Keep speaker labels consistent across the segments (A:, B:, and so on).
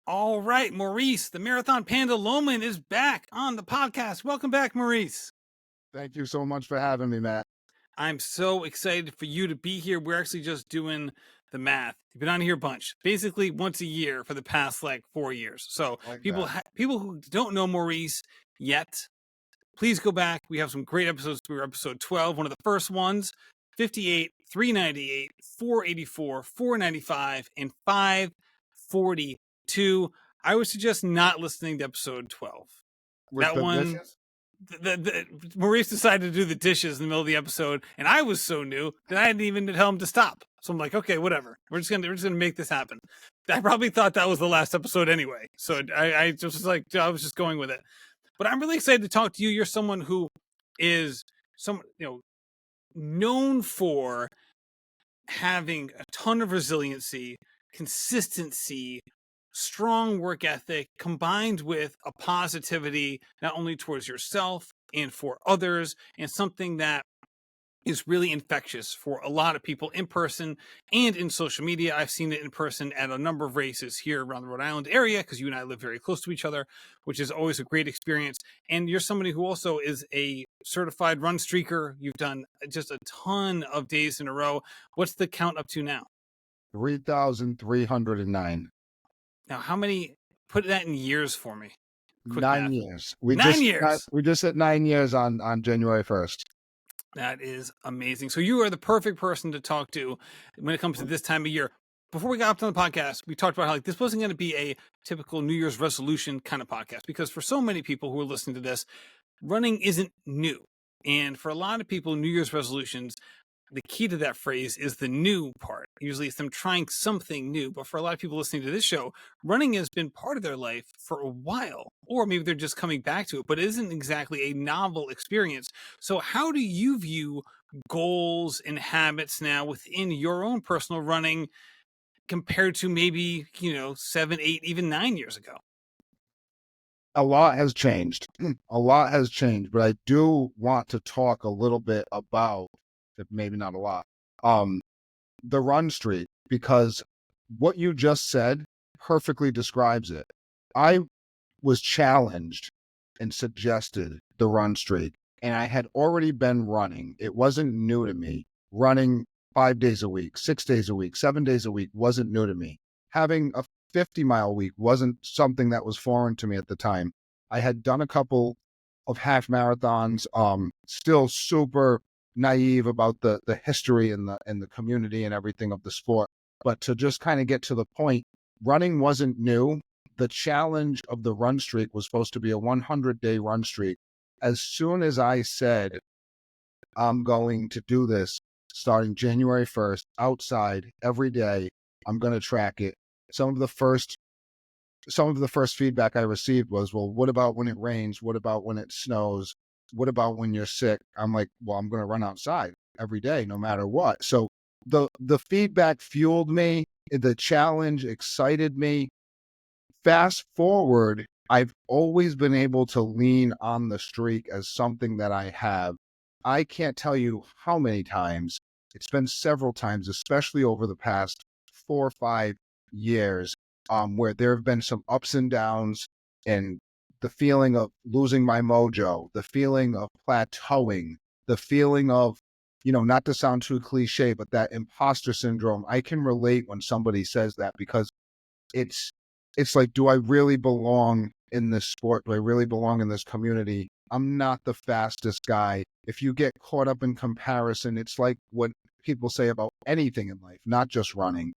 A: All right, Maurice, the Marathon Panda Lowman is back on the podcast. Welcome back, Maurice.
B: Thank you so much for having me, Matt.
A: I'm so excited for you to be here. We're actually just doing the math. You've been on here a bunch, basically once a year for the past 4 years. So
B: Like
A: people who don't know Maurice yet, please go back. We have some great episodes. We were episode 12, one of the first ones, 58, 398, 484, 495, and 542. I would suggest not listening to episode 12.
B: With
A: That
B: the
A: one,
B: dishes?
A: Maurice decided to do the dishes in the middle of the episode, and I was so new that I didn't even tell him to stop. So I'm like, okay, whatever. We're just gonna make this happen. I probably thought that was the last episode anyway. So I just was like, I was just going with it. But I'm really excited to talk to you. You're someone who is known for having a ton of resiliency, consistency, strong work ethic, combined with a positivity not only towards yourself and for others, and something that is really infectious for a lot of people in person and in social media. I've seen it in person at a number of races here around the Rhode Island area because you and I live very close to each other, which is always a great experience. And you're somebody who also is a certified run streaker. You've done just a ton of days in a row. What's the count up to now?
B: 3,309.
A: Now, how many? Put that in years for me. Quick
B: 9
A: math.
B: years.
A: 9 years.
B: We just hit 9 years on January 1st.
A: That is amazing. So you are the perfect person to talk to when it comes to this time of year. Before we got up on the podcast, we talked about how this wasn't going to be a typical New Year's resolution kind of podcast, because for so many people who are listening to this, running isn't new. And for a lot of people, New Year's resolutions, the key to that phrase is the new part. Usually it's them trying something new. But for a lot of people listening to this show, running has been part of their life for a while, or maybe they're just coming back to it, but it isn't exactly a novel experience. So how do you view goals and habits now within your own personal running compared to maybe, 7, 8, even 9 years ago?
B: A lot has changed. A lot has changed, but I do want to talk a little bit about, maybe not a lot, the run streak, because what you just said perfectly describes it. I was challenged and suggested the run streak, and I had already been running. It wasn't new to me. Running 5 days a week, 6 days a week, 7 days a week wasn't new to me. Having a 50-mile week wasn't something that was foreign to me at the time. I had done a couple of half marathons, still super naive about the history and the community and everything of the sport. But to just kind of get to the point, running wasn't new. The challenge of the run streak was supposed to be a 100-day run streak. As soon as I said, I'm going to do this starting January 1st, outside every day, I'm going to track it. Some of the first feedback I received was, well, what about when it rains? What about when it snows? What about when you're sick? I'm like, well, I'm going to run outside every day, no matter what. So the feedback fueled me. The challenge excited me. Fast forward, I've always been able to lean on the streak as something that I have. I can't tell you how many times. It's been several times, especially over the past 4 or 5 years, where there have been some ups and downs, and the feeling of losing my mojo, the feeling of plateauing, the feeling of, not to sound too cliche, but that imposter syndrome. I can relate when somebody says that, because it's like, do I really belong in this sport? Do I really belong in this community? I'm not the fastest guy. If you get caught up in comparison, it's like what people say about anything in life, not just running.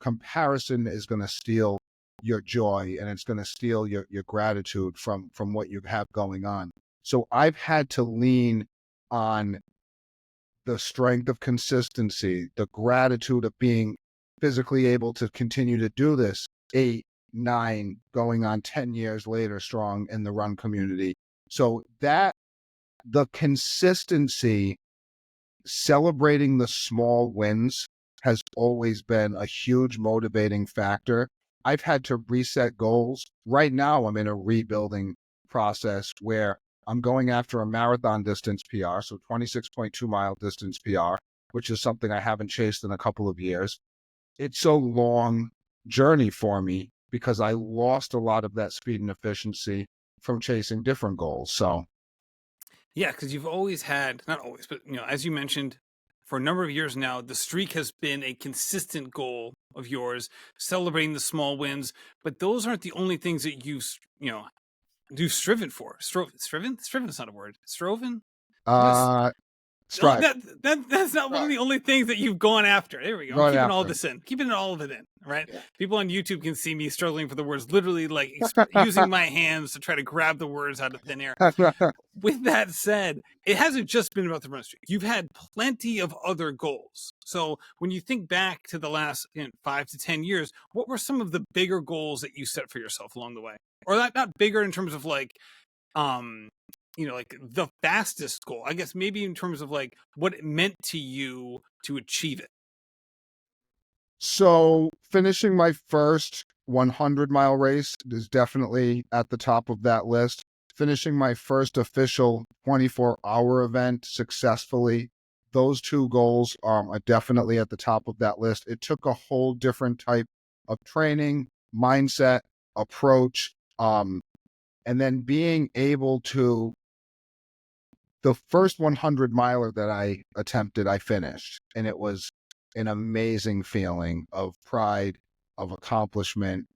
B: Comparison is going to steal your joy, and it's going to steal your gratitude from what you have going on. So I've had to lean on the strength of consistency, the gratitude of being physically able to continue to do this 8, 9, going on 10 years later, strong in the run community. So that the consistency, celebrating the small wins, has always been a huge motivating factor. I've had to reset goals. Right now, I'm in a rebuilding process where I'm going after a marathon distance PR, so 26.2 mile distance PR, which is something I haven't chased in a couple of years. It's a long journey for me, because I lost a lot of that speed and efficiency from chasing different goals. So
A: Yeah, because you've always had, not always, but as you mentioned, for a number of years now, the streak has been a consistent goal of yours, celebrating the small wins. But those aren't the only things that you've striven for. Striven? Striven's not a word. Stroven? What's no,
B: strive,
A: that's not one of
B: strive,
A: the only things that you've gone after. There we go. I'm
B: going
A: keeping all
B: after.
A: this in, keeping all of it in. Right?
B: Yeah.
A: People on YouTube can see me struggling for the words, literally like using my hands to try to grab the words out of thin air. With that said, it hasn't just been about the run streak. You've had plenty of other goals. So when you think back to the last 5 to 10 years, what were some of the bigger goals that you set for yourself along the way? Or not bigger in terms of like like the fastest goal, I guess, maybe in terms of like what it meant to you to achieve it.
B: So finishing my first 100-mile race is definitely at the top of that list. Finishing my first official 24-hour event successfully, those two goals are definitely at the top of that list. It took a whole different type of training, mindset, approach, and then being able to, the first 100-miler that I attempted, I finished, and it was an amazing feeling of pride, of accomplishment.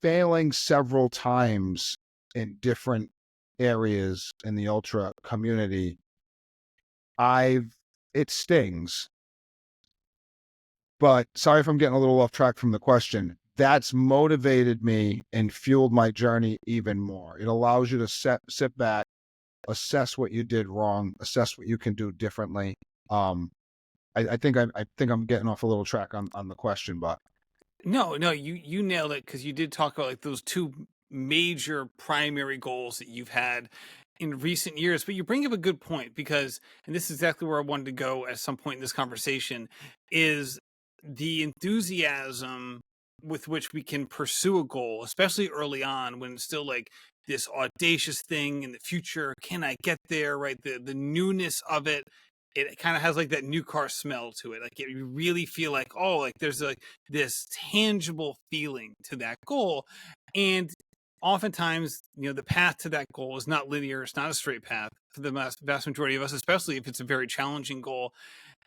B: Failing several times in different areas in the ultra community, it stings. But sorry if I'm getting a little off track from the question. That's motivated me and fueled my journey even more. It allows you to sit back, assess what you did wrong, assess what you can do differently. I think I'm getting off a little track on the question, but
A: No, you nailed it, because you did talk about like those two major primary goals that you've had in recent years. But you bring up a good point, because, and this is exactly where I wanted to go at some point in this conversation, is the enthusiasm with which we can pursue a goal, especially early on when it's still like this audacious thing in the future. Can I get there? Right, the newness of it. It kind of has like that new car smell to it. Like you really feel like, oh, like there's like this tangible feeling to that goal. And oftentimes, the path to that goal is not linear. It's not a straight path for the vast majority of us, especially if it's a very challenging goal.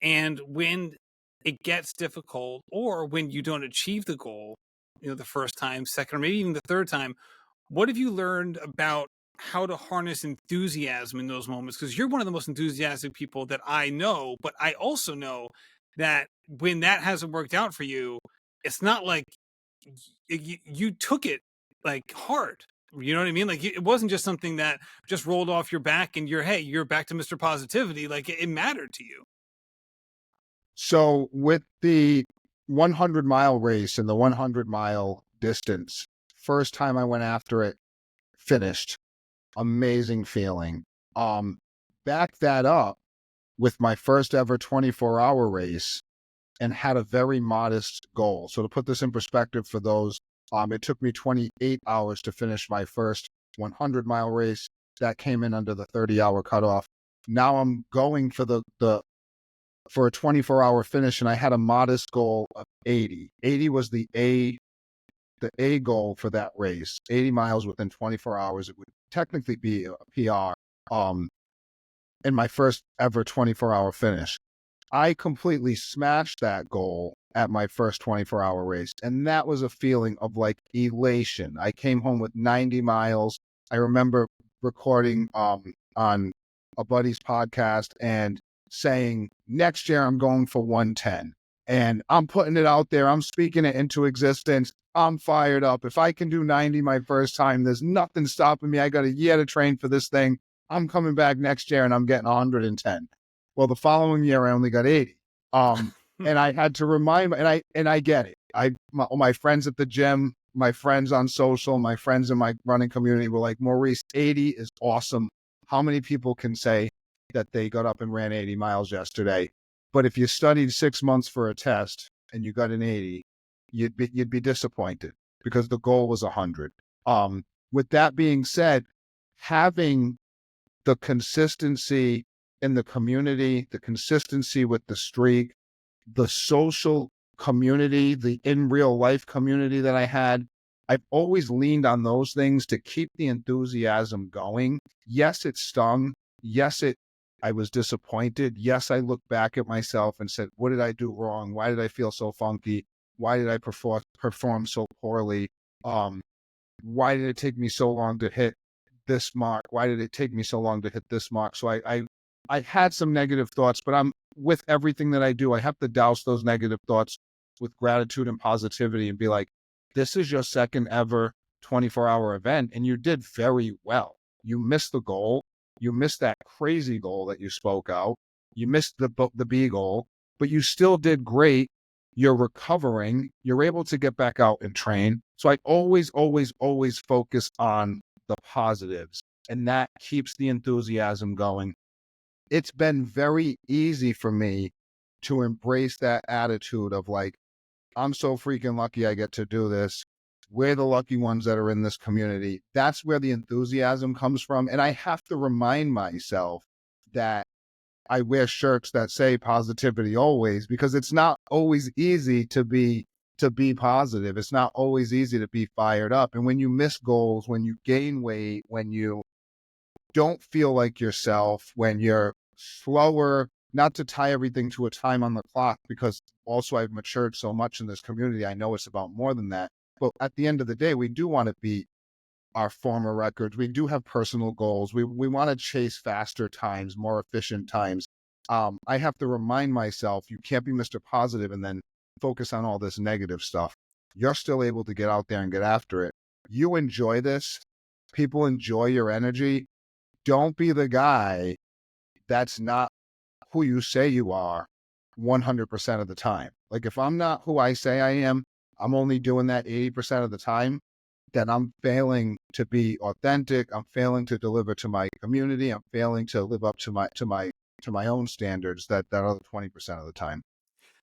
A: And when it gets difficult, or when you don't achieve the goal, the first time, second, or maybe even the third time, what have you learned about how to harness enthusiasm in those moments? Because you're one of the most enthusiastic people that I know, but I also know that when that hasn't worked out for you, it's not like you took it like hard. You know what I mean? Like it wasn't just something that just rolled off your back and you're back to Mr. Positivity. Like it mattered to you.
B: so with the 100-mile race and the 100-mile distance, first time I went after it, finished. Amazing feeling. Back that up with my first ever 24-hour race and had a very modest goal. So to put this in perspective for those, it took me 28 hours to finish my first 100-mile race. That came in under the 30-hour cutoff. Now I'm going for for a 24-hour finish, and I had a modest goal of 80. 80 was the A goal for that race. 80 miles within 24 hours. It would technically be a PR. In my first ever 24-hour finish. I completely smashed that goal at my first 24-hour race. And that was a feeling of like elation. I came home with 90 miles. I remember recording on a buddy's podcast and saying, next year I'm going for 110. And I'm putting it out there. I'm speaking it into existence. I'm fired up. If I can do 90 my first time, there's nothing stopping me. I got a year to train for this thing. I'm coming back next year and I'm getting 110. Well, the following year I only got 80. And I had to remind, and I get it. My friends at the gym, my friends on social, my friends in my running community were like, Maurice, 80 is awesome. How many people can say that they got up and ran 80 miles yesterday? But if you studied 6 months for a test and you got an 80, you'd be disappointed because the goal was 100. With that being said, having the consistency in the community, the consistency with the streak, the social community, the in real life community that I had, I've always leaned on those things to keep the enthusiasm going. Yes, it stung. Yes, I was disappointed. Yes, I looked back at myself and said, what did I do wrong? Why did I feel so funky? Why did I perform so poorly? Um, why did it take me so long to hit this mark? Why did it take me so long to hit this mark? So I had some negative thoughts, but I'm with everything that I do, I have to douse those negative thoughts with gratitude and positivity and be like, this is your second ever 24-hour event and you did very well. You missed the goal. You missed that crazy goal that you spoke out. You missed the B goal, but you still did great. You're recovering. You're able to get back out and train. So I always, always, always focus on the positives, and that keeps the enthusiasm going. It's been very easy for me to embrace that attitude of like, I'm so freaking lucky I get to do this. We're the lucky ones that are in this community. That's where the enthusiasm comes from. And I have to remind myself that I wear shirts that say positivity always, because it's not always easy to be positive. It's not always easy to be fired up. And when you miss goals, when you gain weight, when you don't feel like yourself, when you're slower, not to tie everything to a time on the clock, because also I've matured so much in this community. I know it's about more than that. But at the end of the day, we do want to beat our former records. We do have personal goals. We want to chase faster times, more efficient times. I have to remind myself, you can't be Mr. Positive and then focus on all this negative stuff. You're still able to get out there and get after it. You enjoy this. People enjoy your energy. Don't be the guy that's not who you say you are 100% of the time. Like if I'm not who I say I am, I'm only doing that 80% of the time, then I'm failing to be authentic. I'm failing to deliver to my community. I'm failing to live up to my own standards that other 20% of the time.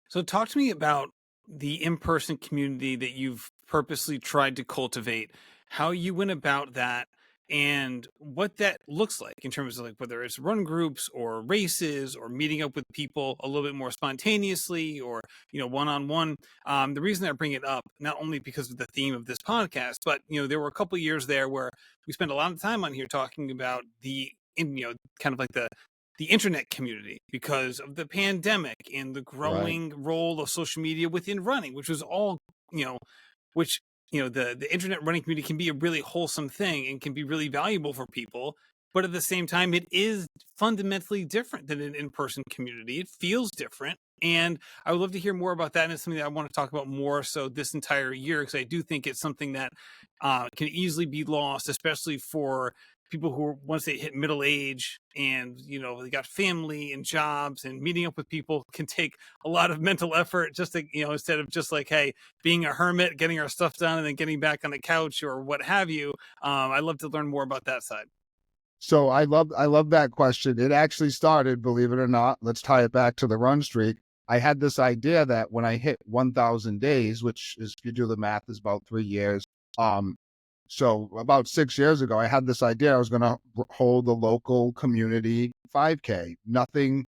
A: So talk to me about the in-person community that you've purposely tried to cultivate, how you went about that, and what that looks like in terms of like whether it's run groups or races or meeting up with people a little bit more spontaneously or one-on-one. The reason I bring it up not only because of the theme of this podcast, but there were a couple of years there where we spent a lot of time on here talking about kind of like the internet community because of the pandemic and the
B: Right.
A: growing role of social media within running, which was all, which, the internet running community can be a really wholesome thing and can be really valuable for people. But at the same time, it is fundamentally different than an in-person community. It feels different. And I would love to hear more about that. And it's something that I want to talk about more so this entire year, because I do think it's something that can easily be lost, especially for people who once they hit middle age and they got family and jobs, and meeting up with people can take a lot of mental effort just to instead of just like, hey, being a hermit, getting our stuff done and then getting back on the couch or what have you. I'd love to learn more about that side.
B: So I love that question. It actually started, believe it or not, let's tie it back to the run streak. I had this idea that when I hit 1,000 days, which is, if you do the math, is about 3 years. So about 6 years ago, I had this idea I was going to hold a local community 5K. Nothing.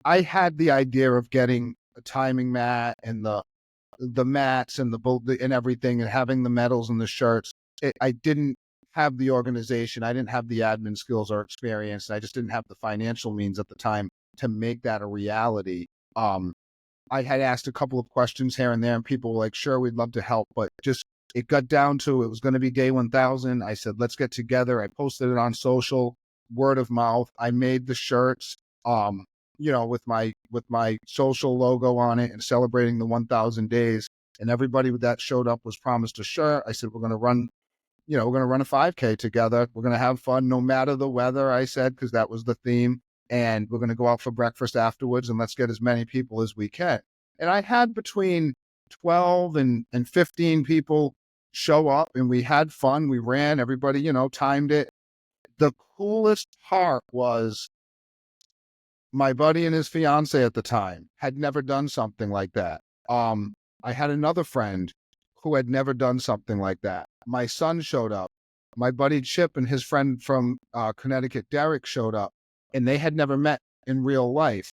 B: I had the idea of getting a timing mat and the mats and and everything and having the medals and the shirts. I didn't have the organization. I didn't have the admin skills or experience. And I just didn't have the financial means at the time to make that a reality. Um, I had asked a couple of questions here and there, and people were like, sure, we'd love to help. But just it got down to it was going to be day 1,000. I said, let's get together. I posted it on social, word of mouth. I made the shirts, with my social logo on it and celebrating the 1,000 days. And everybody that showed up was promised a shirt. I said, we're going to run a 5K together. We're going to have fun no matter the weather, I said, because that was the theme. And we're going to go out for breakfast afterwards and let's get as many people as we can. And I had between 12 and 15 people show up and we had fun. We ran, everybody, timed it. The coolest part was my buddy and his fiance at the time had never done something like that. I had another friend who had never done something like that. My son showed up. My buddy Chip and his friend from Connecticut, Derek, showed up, and they had never met in real life.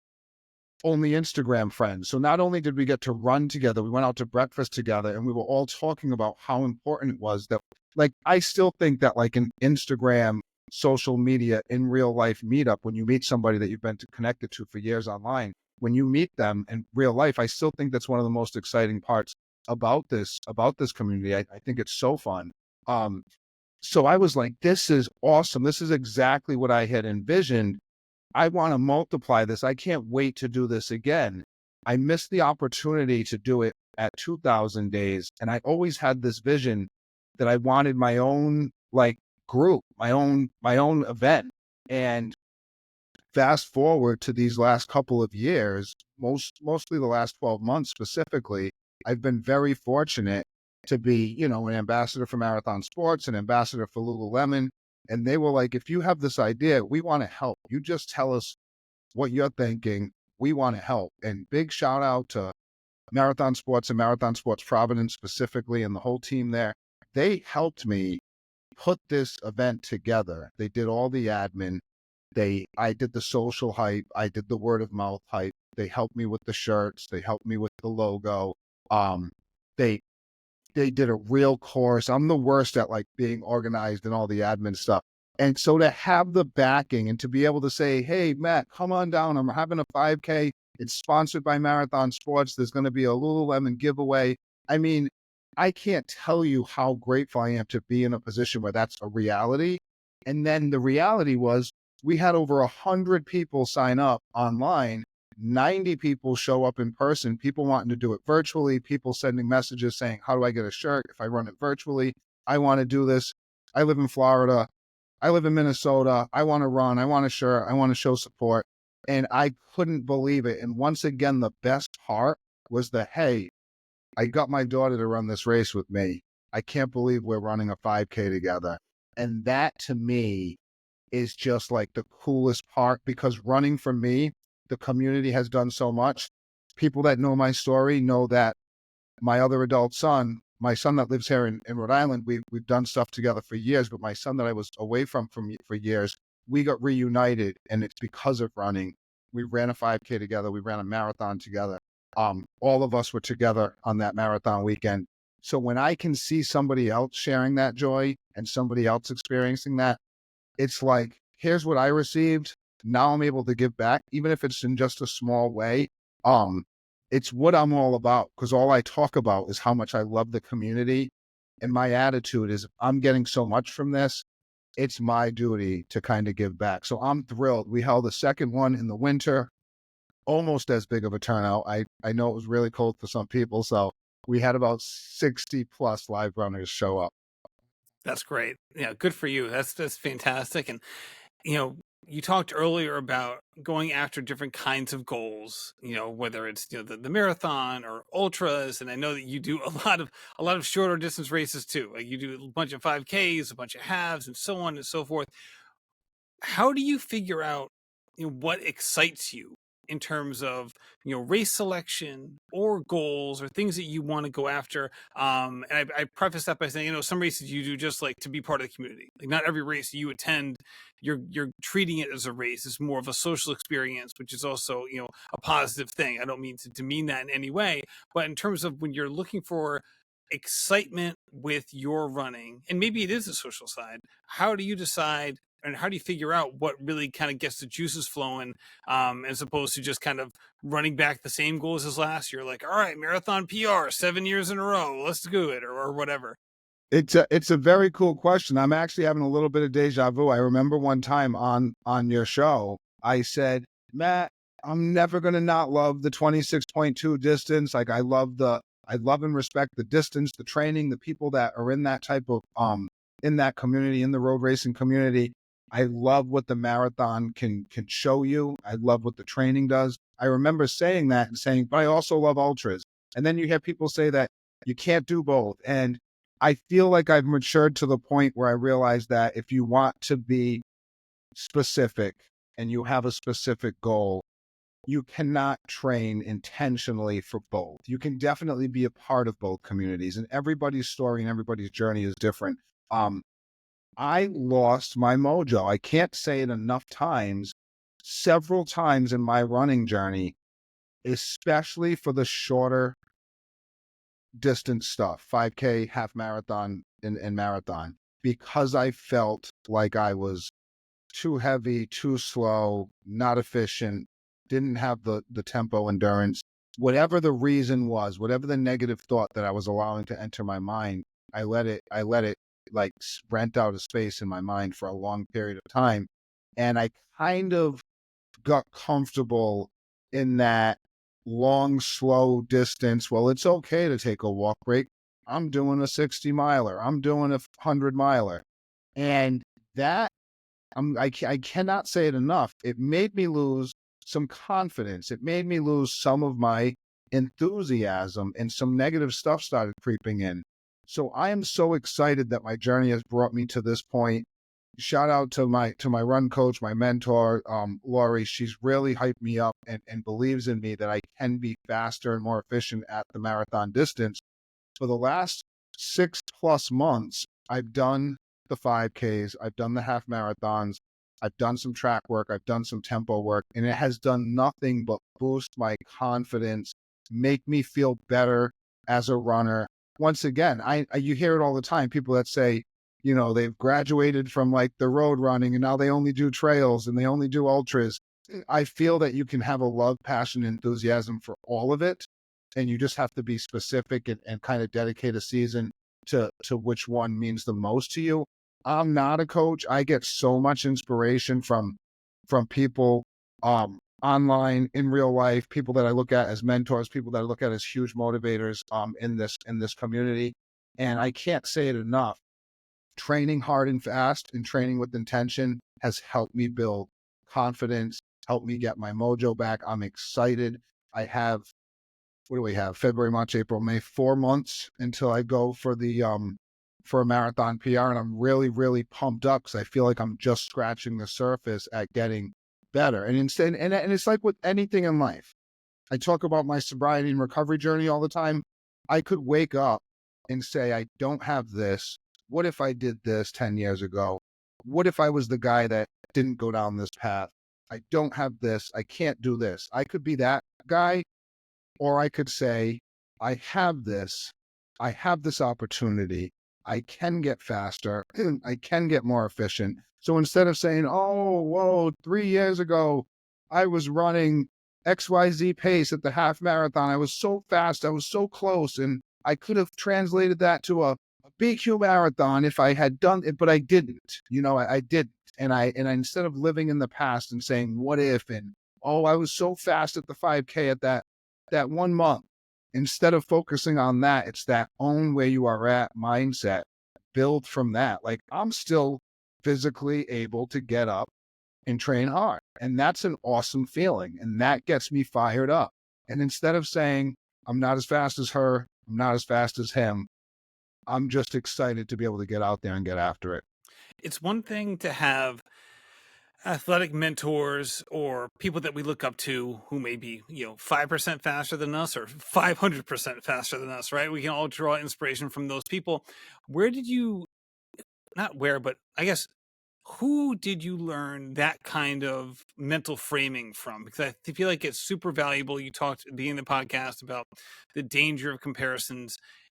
B: only Instagram friends. So not only did we get to run together, we went out to breakfast together and we were all talking about how important it was that, like, I still think that like an Instagram, social media, in real life meetup, when you meet somebody that you've been connected to for years online, when you meet them in real life, I still think that's one of the most exciting parts about this community. I think it's so fun. Um, so I was like, this is awesome. This is exactly what I had envisioned. I want to multiply this. I can't wait to do this again. I missed the opportunity to do it at 2000 days. And I always had this vision that I wanted my own like group, my own event. And fast forward to these last couple of years, mostly the last 12 months specifically, I've been very fortunate to be, you know, an ambassador for Marathon Sports, an ambassador for Lululemon. And they were like, if you have this idea, we want to help. You just tell us what you're thinking. We want to help. And big shout out to Marathon Sports and Marathon Sports Providence specifically and the whole team there. They helped me put this event together. They did all the admin. I did the social hype. I did the word of mouth hype. They helped me with the shirts. They helped me with the logo. Um, they they did a real course. I'm the worst at like being organized and all the admin stuff. And so to have the backing and to be able to say, hey, Matt, come on down. I'm having a 5K. It's sponsored by Marathon Sports. There's going to be a Lululemon giveaway. I mean, I can't tell you how grateful I am to be in a position where that's a reality. And then the reality was we had over 100 people sign up online, 90 people show up in person, people wanting to do it virtually, people sending messages saying, how do I get a shirt if I run it virtually? I want to do this. I live in Florida. I live in Minnesota. I want to run. I want a shirt. I want to show support. And I couldn't believe it. And once again, the best part was the, hey, I got my daughter to run this race with me. I can't believe we're running a 5K together. And that to me is just like the coolest part, because running for me, the community has done so much. People that know my story know that my other adult son, my son that lives here in Rhode Island, we've done stuff together for years, but my son that I was away from for years, we got reunited, and it's because of running. We ran a 5K together. We ran a marathon together. All of us were together on that marathon weekend. So when I can see somebody else sharing that joy and somebody else experiencing that, it's like, here's what I received. Now I'm able to give back, even if it's in just a small way. Um, it's what I'm all about, because all I talk about is how much I love the community. And my attitude is, I'm getting so much from this. It's my duty to kind of give back. So I'm thrilled. We held a second one in the winter, almost as big of a turnout. I know it was really cold for some people. So we had about 60 plus live runners show up.
A: That's great. Yeah, good for you. That's fantastic. And you know, you talked earlier about going after different kinds of goals, you know, whether it's, you know, the marathon or ultras. And I know that you do a lot of shorter distance races too. Like you do a bunch of 5Ks, a bunch of halves, and so on and so forth. How do you figure out, you know, what excites you in terms of, you know, race selection or goals or things that you want to go after? And I preface that by saying, you know, some races you do just like to be part of the community. Like not every race you attend, you're treating it as a race. It's more of a social experience, which is also, you know, a positive thing. I don't mean to demean that in any way, but in terms of when you're looking for excitement with your running, and maybe it is a social side, how do you decide and how do you figure out what really kind of gets the juices flowing, as opposed to just kind of running back the same goals as last year? Like, all right, marathon PR 7 years in a row, let's do it, or whatever.
B: It's a very cool question. I'm actually having a little bit of deja vu. I remember one time on your show, I said, Matt, I'm never gonna not love the 26.2 distance. Like I love and respect the distance, the training, the people that are in that type of in that community, in the road racing community. I love what the marathon can show you. I love what the training does. I remember saying that and saying, but I also love ultras. And then you hear people say that you can't do both. And I feel like I've matured to the point where I realize that if you want to be specific and you have a specific goal, you cannot train intentionally for both. You can definitely be a part of both communities, and everybody's story and everybody's journey is different. Um, I lost my mojo. I can't say it enough times. Several times in my running journey, especially for the shorter distance stuff, 5K, half marathon, and marathon, because I felt like I was too heavy, too slow, not efficient, didn't have the tempo endurance. Whatever the reason was, whatever the negative thought that I was allowing to enter my mind, I let it like rent out a space in my mind for a long period of time. And I kind of got comfortable in that long, slow distance. Well, it's okay to take a walk break. I'm doing a 60 miler. I'm doing a 100 miler. And that I cannot say it enough. It made me lose some confidence. It made me lose some of my enthusiasm, and some negative stuff started creeping in. So I am so excited that my journey has brought me to this point. Shout out to my run coach, my mentor, Lori. She's really hyped me up and believes in me that I can be faster and more efficient at the marathon distance. For the last 6+ months, I've done the 5Ks, I've done the half marathons, I've done some track work, I've done some tempo work, and it has done nothing but boost my confidence, make me feel better as a runner. Once again, you hear it all the time. People that say, they've graduated from like the road running and now they only do trails and they only do ultras. I feel that you can have a love, passion, enthusiasm for all of it, and you just have to be specific and kind of dedicate a season to which one means the most to you. I'm not a coach. I get so much inspiration from people online, in real life, people that I look at as mentors, people that I look at as huge motivators in this community. And I can't say it enough. Training hard and fast and training with intention has helped me build confidence, helped me get my mojo back. I'm excited. I have, what do we have? February, March, April, May, 4 months until I go for a marathon PR. And I'm really, really pumped up because I feel like I'm just scratching the surface at getting better. And instead, and it's like with anything in life. I talk about my sobriety and recovery journey all the time. I could wake up and say, I don't have this. What if I did this 10 years ago? What if I was the guy that didn't go down this path? I don't have this. I can't do this. I could be that guy, or I could say, I have this. I have this opportunity. I can get faster. I can get more efficient. So instead of saying, oh, whoa, 3 years ago, I was running XYZ pace at the half marathon. I was so fast. I was so close. And I could have translated that to a BQ marathon if I had done it, but I didn't. I didn't. And I instead of living in the past and saying, what if, and oh, I was so fast at the 5K at that 1 month. Instead of focusing on that, it's that own where you are at mindset. Build from that. Like, I'm still physically able to get up and train hard. And that's an awesome feeling. And that gets me fired up. And instead of saying, I'm not as fast as her, I'm not as fast as him, I'm just excited to be able to get out there and get after it.
A: It's one thing to have athletic mentors or people that we look up to who may be 5% faster than us or 500% faster than us, right? We can all draw inspiration from those people. Where did you, not where, but I guess, who did you learn that kind of mental framing from? Because I feel like it's super valuable. You talked at the beginning of the podcast about the danger of comparisons,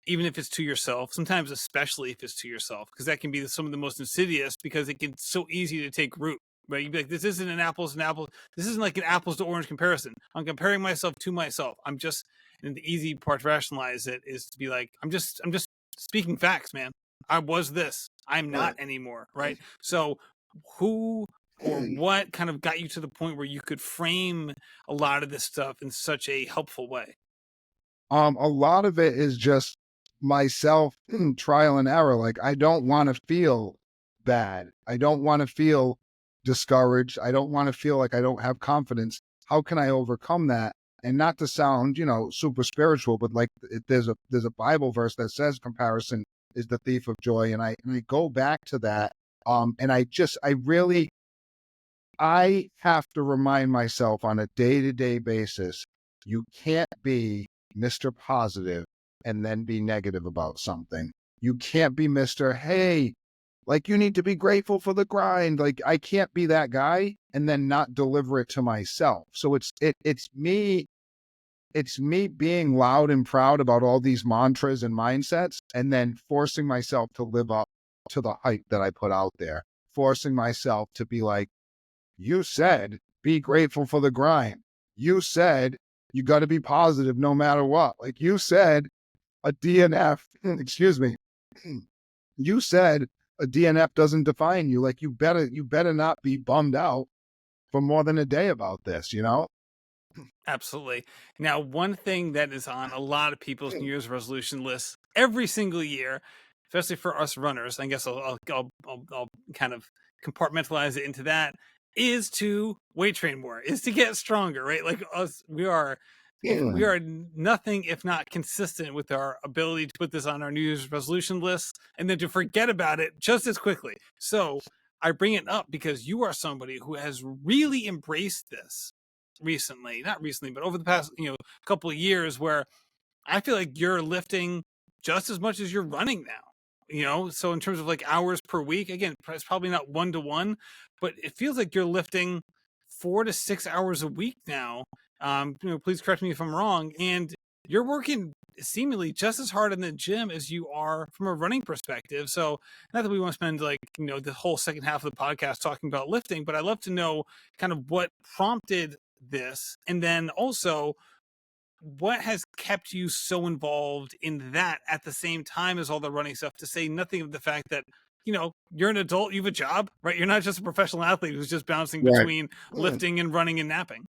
A: even if it's to yourself, sometimes especially if it's to yourself, because that can be some of the most insidious, because it can so easy to take root. Right? You'd be like, this isn't an apples and apples. This isn't like an apples to orange comparison. I'm comparing myself to myself. And the easy part to rationalize it is to be like, I'm just speaking facts, man. I was this. I'm not anymore. Right. So who or what kind of got you to the point where you could frame a lot of this stuff in such a helpful way?
B: A lot of it is just myself, trial and error. Like, I don't want to feel bad. I don't want to feel discouraged. I don't want to feel like I don't have confidence. How can I overcome that? And not to sound, super spiritual, but like there's a Bible verse that says comparison is the thief of joy. And I go back to that. And I have to remind myself on a day-to-day basis, you can't be Mr. Positive and then be negative about something. You can't be Mr. Hey, like, you need to be grateful for the grind. Like, I can't be that guy and then not deliver it to myself. So it's me it's me being loud and proud about all these mantras and mindsets, and then forcing myself to live up to the hype that I put out there, forcing myself to be like, you said, be grateful for the grind. You said, you got to be positive no matter what. Like you said, a DNF, excuse me, you said a DNF doesn't define you. Like you better not be bummed out for more than a day about this, you know?
A: Absolutely. Now, one thing that is on a lot of people's New Year's resolution lists every single year, especially for us runners, I guess I'll kind of compartmentalize it into that, is to weight train more, is to get stronger, right? Like us, we are nothing if not consistent with our ability to put this on our New Year's resolution list and then to forget about it just as quickly. So I bring it up because you are somebody who has really embraced this recently, not recently, but over the past, couple of years, where I feel like you're lifting just as much as you're running now. So in terms of like hours per week, again, it's probably not 1-to-1, but it feels like you're lifting 4 to 6 hours a week now. Please correct me if I'm wrong. And you're working seemingly just as hard in the gym as you are from a running perspective. So not that we want to spend like, the whole second half of the podcast talking about lifting, but I'd love to know kind of what prompted this. And then also, what has kept you so involved in that at the same time as all the running stuff, to say nothing of the fact that, you're an adult, you have a job, right? You're not just a professional athlete who's just bouncing
B: Right.
A: between lifting and running and napping.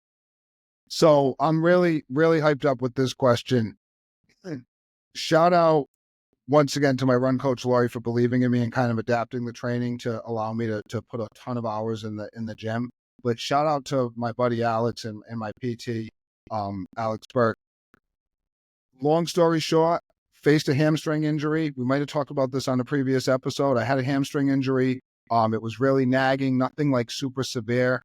B: So I'm really, really hyped up with this question. Shout out once again to my run coach, Laurie, for believing in me and kind of adapting the training to allow me to put a ton of hours in the gym. But shout out to my buddy Alex and my PT, Alex Burke. Long story short, faced a hamstring injury. We might have talked about this on a previous episode. I had a hamstring injury. It was really nagging, nothing like super severe.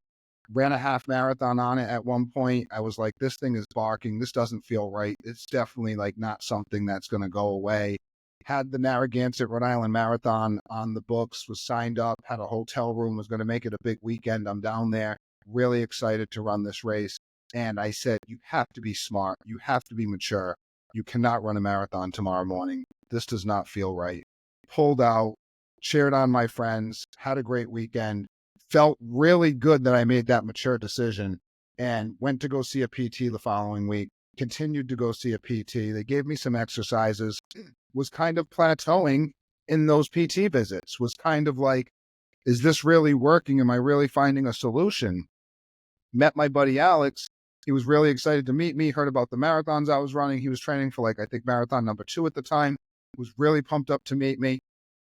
B: Ran a half marathon on it at one point. I was like, this thing is barking. This doesn't feel right. It's definitely like not something that's going to go away. Had the Narragansett, Rhode Island Marathon on the books, was signed up, had a hotel room, was going to make it a big weekend. I'm down there, really excited to run this race. And I said, you have to be smart. You have to be mature. You cannot run a marathon tomorrow morning. This does not feel right. Pulled out, cheered on my friends, had a great weekend, felt really good that I made that mature decision, and went to go see a PT the following week, continued to go see a PT. They gave me some exercises, was kind of plateauing in those PT visits, was kind of like, is this really working? Am I really finding a solution? Met my buddy Alex. He was really excited to meet me, heard about the marathons I was running. He was training for I think marathon number 2 at the time, was really pumped up to meet me,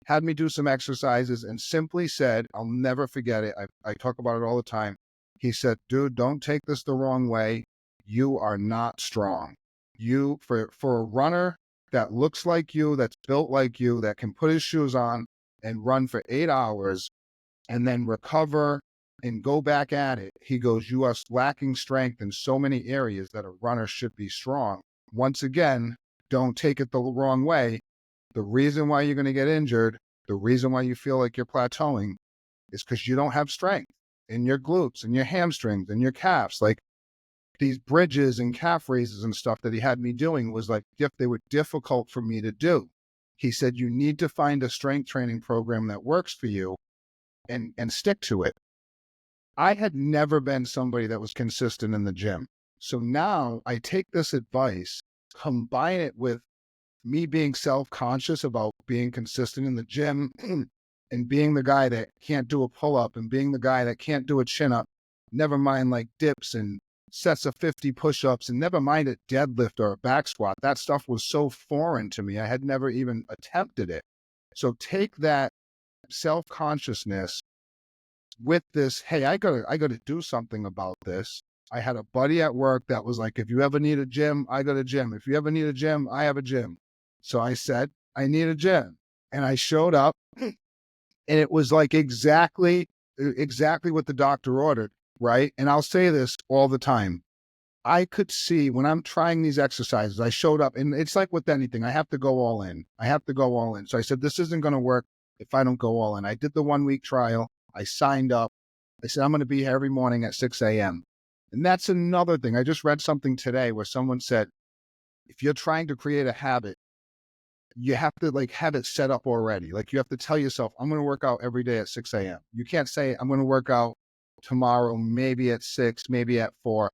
B: had me do some exercises, and simply said, I'll never forget it. I talk about it all the time. He said, dude, don't take this the wrong way. You are not strong. You, for a runner that looks like you, that's built like you, that can put his shoes on and run for 8 hours and then recover and go back at it. He goes, you are lacking strength in so many areas that a runner should be strong. Once again, don't take it the wrong way. The reason why you're going to get injured, the reason why you feel like you're plateauing is because you don't have strength in your glutes and your hamstrings and your calves. Like these bridges and calf raises and stuff that he had me doing was like, they were difficult for me to do. He said, you need to find a strength training program that works for you and stick to it. I had never been somebody that was consistent in the gym. So now I take this advice, combine it with me being self-conscious about being consistent in the gym and being the guy that can't do a pull-up and being the guy that can't do a chin-up, never mind like dips and sets of 50 push-ups, and never mind a deadlift or a back squat. That stuff was so foreign to me. I had never even attempted it. So take that self-consciousness with this, hey, I gotta do something about this. I had a buddy at work that was like, if you ever need a gym, I got a gym. If you ever need a gym, I have a gym. So I said, I need a gym. And I showed up and it was like exactly what the doctor ordered, right? And I'll say this all the time. I could see when I'm trying these exercises, I showed up, and it's like with anything, I have to go all in. I have to go all in. So I said, this isn't going to work if I don't go all in. I did the 1 week trial. I signed up. I said, I'm going to be here every morning at 6 a.m. And that's another thing. I just read something today where someone said, if you're trying to create a habit, you have to like have it set up already. Like you have to tell yourself, I'm going to work out every day at 6 a.m. You can't say, I'm going to work out tomorrow, maybe at 6, maybe at 4.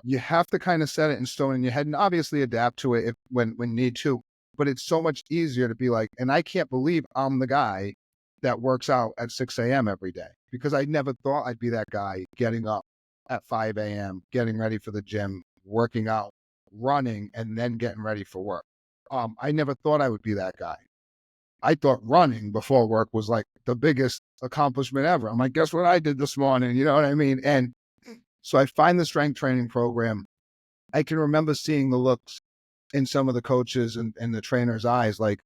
B: You have to kind of set it in stone in your head and obviously adapt to it if when need to. But it's so much easier to be like, and I can't believe I'm the guy that works out at 6 a.m. every day, because I never thought I'd be that guy getting up at 5 a.m., getting ready for the gym, working out, running, and then getting ready for work. I never thought I would be that guy. I thought running before work was like the biggest accomplishment ever. I'm like, guess what I did this morning? You know what I mean? And so I find the strength training program. I can remember seeing the looks in some of the coaches and the trainers' eyes, like,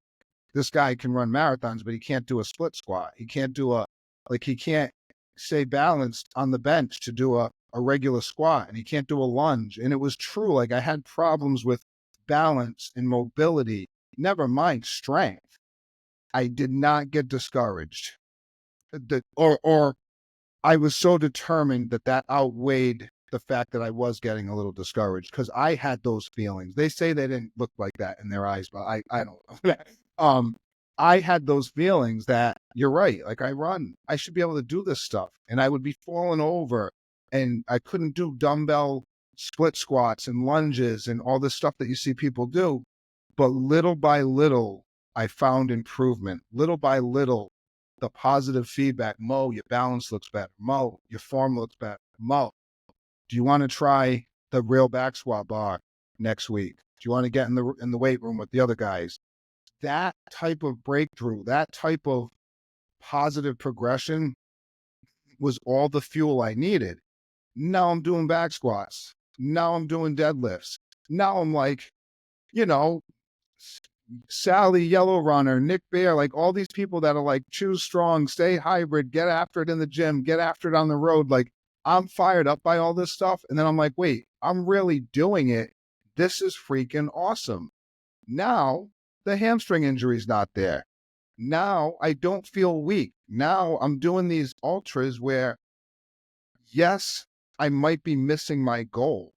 B: this guy can run marathons, but he can't do a split squat. He can't do he can't stay balanced on the bench to do a regular squat, and he can't do a lunge. And it was true. Like, I had problems with balance and mobility, never mind strength. I did not get discouraged. Or I was so determined that outweighed the fact that I was getting a little discouraged, because I had those feelings. They say they didn't look like that in their eyes, but I don't know. I had those feelings that you're right. Like, I should be able to do this stuff. And I would be falling over and I couldn't do dumbbell split squats and lunges and all this stuff that you see people do. But little by little, I found improvement. Little by little, the positive feedback. Mo, your balance looks better. Mo, your form looks better. Mo, do you want to try the real back squat bar next week? Do you want to get in the weight room with the other guys? That type of breakthrough, that type of positive progression was all the fuel I needed. Now I'm doing back squats. Now I'm doing deadlifts. Now I'm like, you know, Sally Yellow Runner, Nick Bear, like all these people that are like, choose strong, stay hybrid, get after it in the gym, get after it on the road. Like, I'm fired up by all this stuff. And then I'm like, wait, I'm really doing it. This is freaking awesome. Now the hamstring injury is not there. Now I don't feel weak. Now I'm doing these ultras where, yes, I might be missing my goal,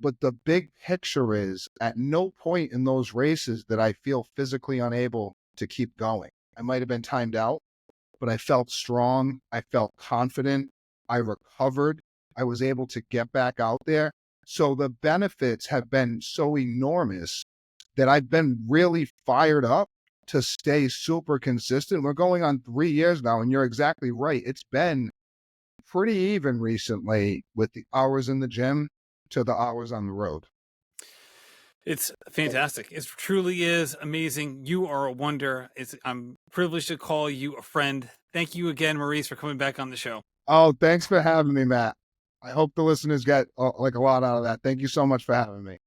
B: but the big picture is, at no point in those races did I feel physically unable to keep going. I might have been timed out, but I felt strong. I felt confident. I recovered. I was able to get back out there. So the benefits have been so enormous that I've been really fired up to stay super consistent. We're going on 3 years now, and you're exactly right. It's been pretty even recently with the hours in the gym to the hours on the road.
A: It's fantastic. It truly is amazing. You are a wonder. I'm privileged to call you a friend. Thank you again, Maurice, for coming back on the show.
B: Oh, thanks for having me, Matt. I hope the listeners get like a lot out of that. Thank you so much for having me.